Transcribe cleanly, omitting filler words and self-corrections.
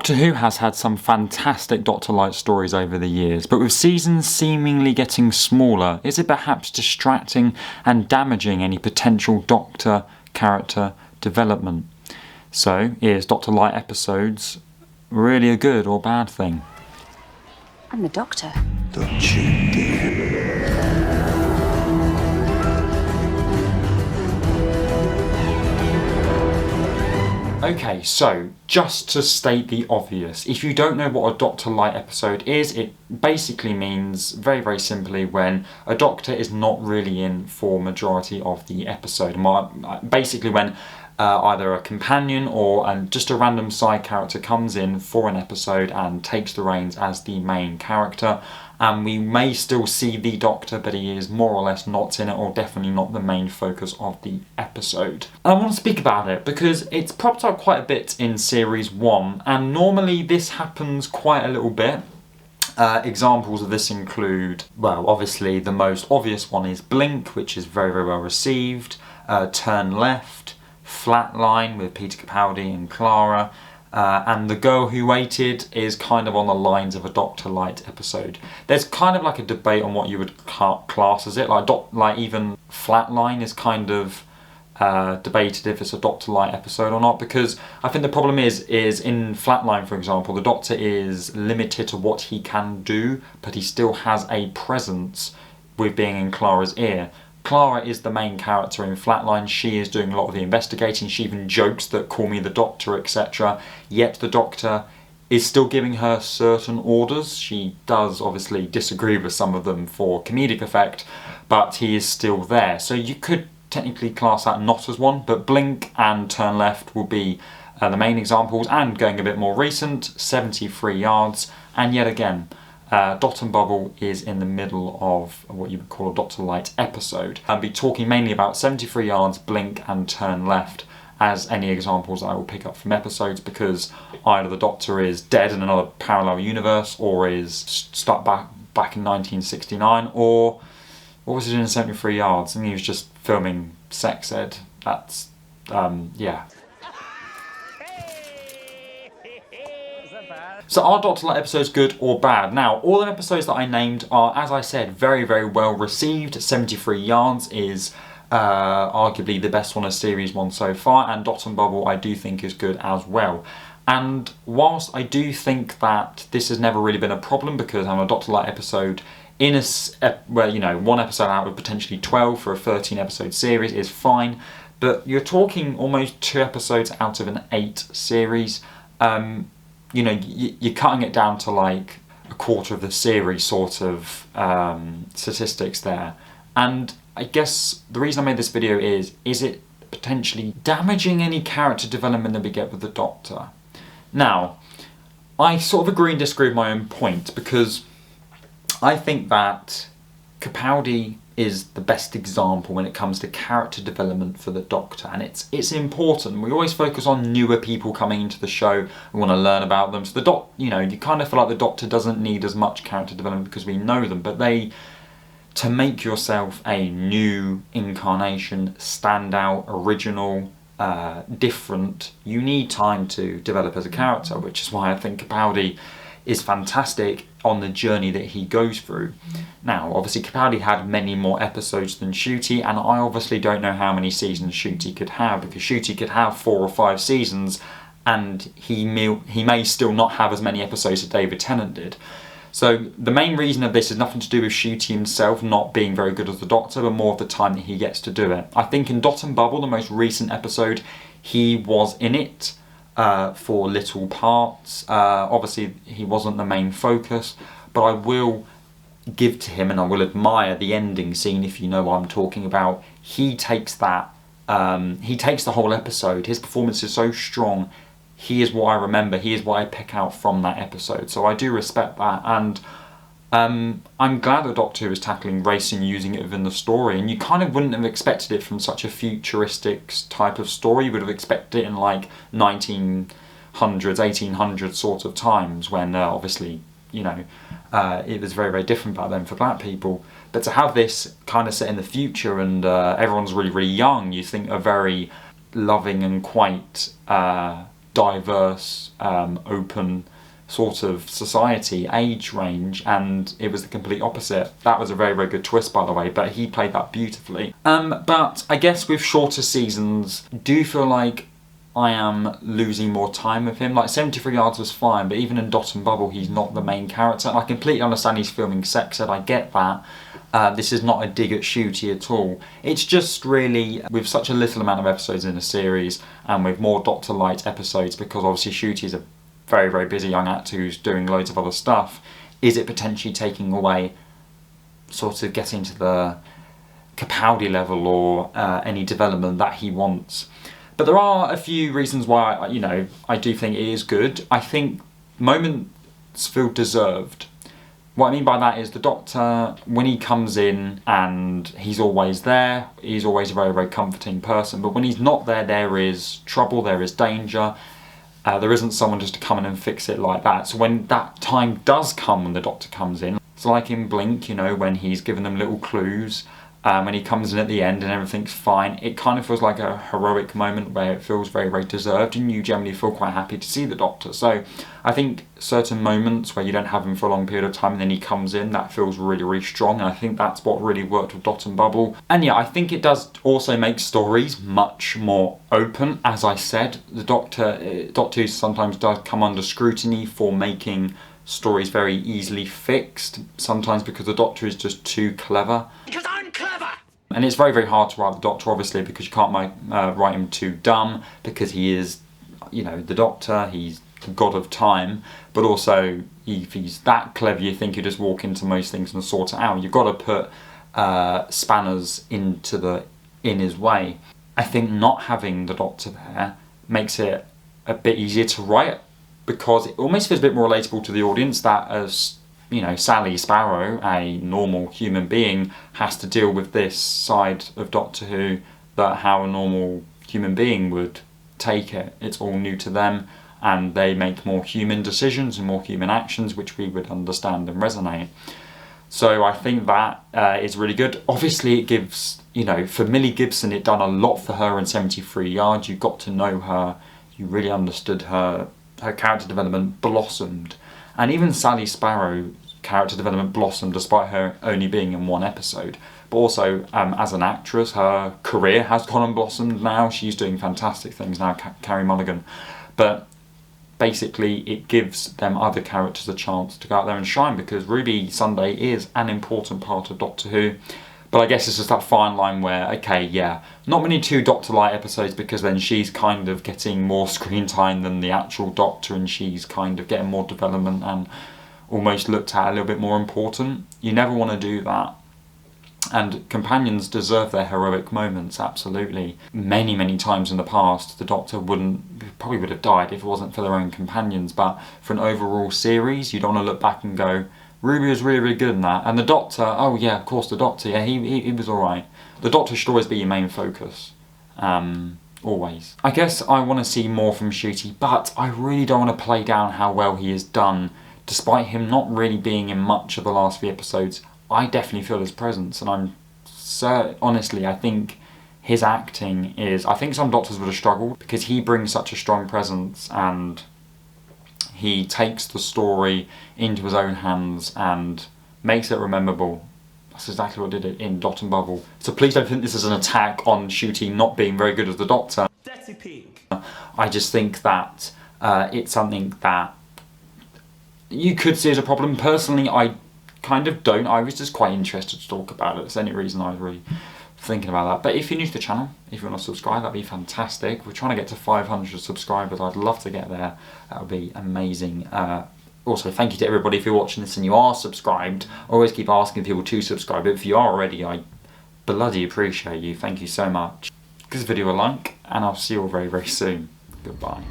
Doctor Who has had some fantastic Doctor-Light stories over the years, but with seasons seemingly getting smaller, is it perhaps distracting and damaging any potential Doctor character development? So, is Doctor-Light episodes really a good or bad thing? I'm the Doctor. Don't you dare. Okay, so just to state the obvious, if you don't know what a Doctor-Light episode is, it basically means, very, very simply, when a Doctor is not really in for majority of the episode. Basically when either a companion or just a random side character comes in for an episode and takes the reins as the main character, and we may still see the Doctor, but he is more or less not in it, or definitely not the main focus of the episode. And I want to speak about it because it's propped up quite a bit in Series 1, and normally this happens quite a little bit. Examples of this include, well, obviously the most obvious one is Blink, which is very, very well received, Turn Left, Flatline with Peter Capaldi and Clara, and The Girl Who Waited is kind of on the lines of a Doctor-Light episode. There's kind of like a debate on what you would class as it, like even Flatline is kind of debated if it's a Doctor-Light episode or not, because I think the problem is in Flatline, for example, the Doctor is limited to what he can do, but he still has a presence with being in Clara's ear. Clara is the main character in Flatline. She is doing a lot of the investigating. She even jokes that "call me the Doctor," etc. Yet the Doctor is still giving her certain orders. She does obviously disagree with some of them for comedic effect, but he is still there. So you could technically class that not as one, but Blink and Turn Left will be the main examples, and going a bit more recent, 73 Yards, and yet again, Dot and Bubble is in the middle of what you would call a Doctor-Light episode. I'll be talking mainly about 73 Yards, Blink and Turn Left as any examples I will pick up from episodes, because either the Doctor is dead in another parallel universe, or is stuck back in 1969, or what was he doing in 73 Yards? I mean, he was just filming sex ed. That's, yeah. So are Doctor-Light episodes good or bad? Now, all the episodes that I named are, as I said, very, very well received. 73 Yards is arguably the best one of Series 1 so far, and Dot and Bubble I do think is good as well. And whilst I do think that this has never really been a problem, because I'm a Doctor-Light episode in where, you know, one episode out of potentially 12 for a 13 episode series is fine, but you're talking almost 2 episodes out of an 8 series. You know, you're cutting it down to like a quarter of the series sort of statistics there. And I guess the reason I made this video is it potentially damaging any character development that we get with the Doctor? Now, I sort of agree and disagree with my own point, because I think that Capaldi is the best example when it comes to character development for the Doctor, and it's important. We always focus on newer people coming into the show. We want to learn about them. So you know, you kind of feel like the Doctor doesn't need as much character development because we know them, but to make yourself a new incarnation, stand out, original, different, you need time to develop as a character, which is why I think Capaldi is fantastic on the journey that he goes through. Now, obviously Capaldi had many more episodes than Ncuti, and I obviously don't know how many seasons Ncuti could have, because Ncuti could have 4 or 5 seasons, and he may still not have as many episodes as David Tennant did. So the main reason of this is nothing to do with Ncuti himself not being very good as the Doctor, but more of the time that he gets to do it. I think in Dot and Bubble, the most recent episode, he was in it for little parts. Obviously he wasn't the main focus, but I will give to him and I will admire the ending scene, if you know what I'm talking about. He takes that, he takes the whole episode. His performance is so strong. He is what I remember, he is what I pick out from that episode, so I do respect that. And I'm glad that Doctor Who is tackling race and using it within the story, and you kind of wouldn't have expected it from such a futuristic type of story. You would have expected it in like 1900s, 1800s sort of times, when obviously, you know, it was very, very different back then for black people. But to have this kind of set in the future, and everyone's really, really young, you think a very loving and quite diverse, open sort of society, age range, and it was the complete opposite. That was a very, very good twist, by the way, but he played that beautifully. But I guess with shorter seasons, I do feel like I am losing more time with him. Like 73 Yards was fine, but even in Dot and Bubble, he's not the main character. And I completely understand he's filming sex ed, I get that. This is not a dig at Shooty at all. It's just really, with such a little amount of episodes in a series, and with more Doctor-Lite episodes, because obviously Shooty's a very, very busy young actor who's doing loads of other stuff, is it potentially taking away, sort of getting to the Capaldi level or any development that he wants? But there are a few reasons why, you know, I do think it is good. I think moments feel deserved. What I mean by that is the Doctor, when he comes in and he's always there, he's always a very, very comforting person. But when he's not there, there is trouble, there is danger. There isn't someone just to come in and fix it like that. So when that time does come, when the Doctor comes in, it's like in Blink, you know, when he's given them little clues, when he comes in at the end and everything's fine, it kind of feels like a heroic moment where it feels very, very deserved, and you generally feel quite happy to see the Doctor. So I think certain moments where you don't have him for a long period of time and then he comes in, that feels really, really strong, and I think that's what really worked with Dot and Bubble. And yeah, I think it does also make stories much more open. As I said, the Doctor Who sometimes does come under scrutiny for making stories very easily fixed, sometimes because the Doctor is just too clever. Because I'm clever! And it's very, very hard to write the Doctor, obviously, because you can't write him too dumb, because he is, you know, the Doctor, he's the god of time, but also if he's that clever, you think you just walk into most things and sort it out. You've got to put spanners in his way. I think not having the Doctor there makes it a bit easier to write, because it almost feels a bit more relatable to the audience that, as you know, Sally Sparrow, a normal human being, has to deal with this side of Doctor Who, that how a normal human being would take it. It's all new to them, and they make more human decisions and more human actions, which we would understand and resonate. So I think that is really good. Obviously it gives, you know, for Millie Gibson, it done a lot for her in 73 Yards. You got to know her, you really understood her character development blossomed. And even Sally Sparrow's character development blossomed despite her only being in one episode. But also, as an actress, her career has gone and blossomed now. She's doing fantastic things now, Carey Mulligan. But basically, it gives them other characters a chance to go out there and shine, because Ruby Sunday is an important part of Doctor Who. But I guess it's just that fine line where, okay, yeah, not many 2 Doctor-Lite episodes, because then she's kind of getting more screen time than the actual Doctor, and she's kind of getting more development and almost looked at a little bit more important. You never want to do that. And companions deserve their heroic moments, absolutely. Many, many times in the past, the Doctor probably would have died if it wasn't for their own companions. But for an overall series, you don't want to look back and go, Ruby was really, really good in that. And the Doctor, oh yeah, of course the Doctor, yeah, he was alright. The Doctor should always be your main focus. Always. I guess I want to see more from Shooty, but I really don't want to play down how well he has done. Despite him not really being in much of the last few episodes, I definitely feel his presence, and honestly, I think his acting is, I think some Doctors would have struggled, because he brings such a strong presence, and he takes the story into his own hands and makes it memorable. That's exactly what did it in Dot and Bubble. So please don't think this is an attack on Shooty not being very good as the Doctor. Dirty pig. I just think that it's something that you could see as a problem. Personally, I kind of don't. I was just quite interested to talk about it. That's the only reason I was really thinking about that. But if you're new to the channel, if you want to subscribe, that'd be fantastic. We're trying to get to 500 subscribers. I'd love to get there. That would be amazing. Also, thank you to everybody if you're watching this and you are subscribed. I always keep asking people to subscribe, but if you are already, I bloody appreciate you. Thank you so much. Give this video a like, and I'll see you all very, very soon. Goodbye.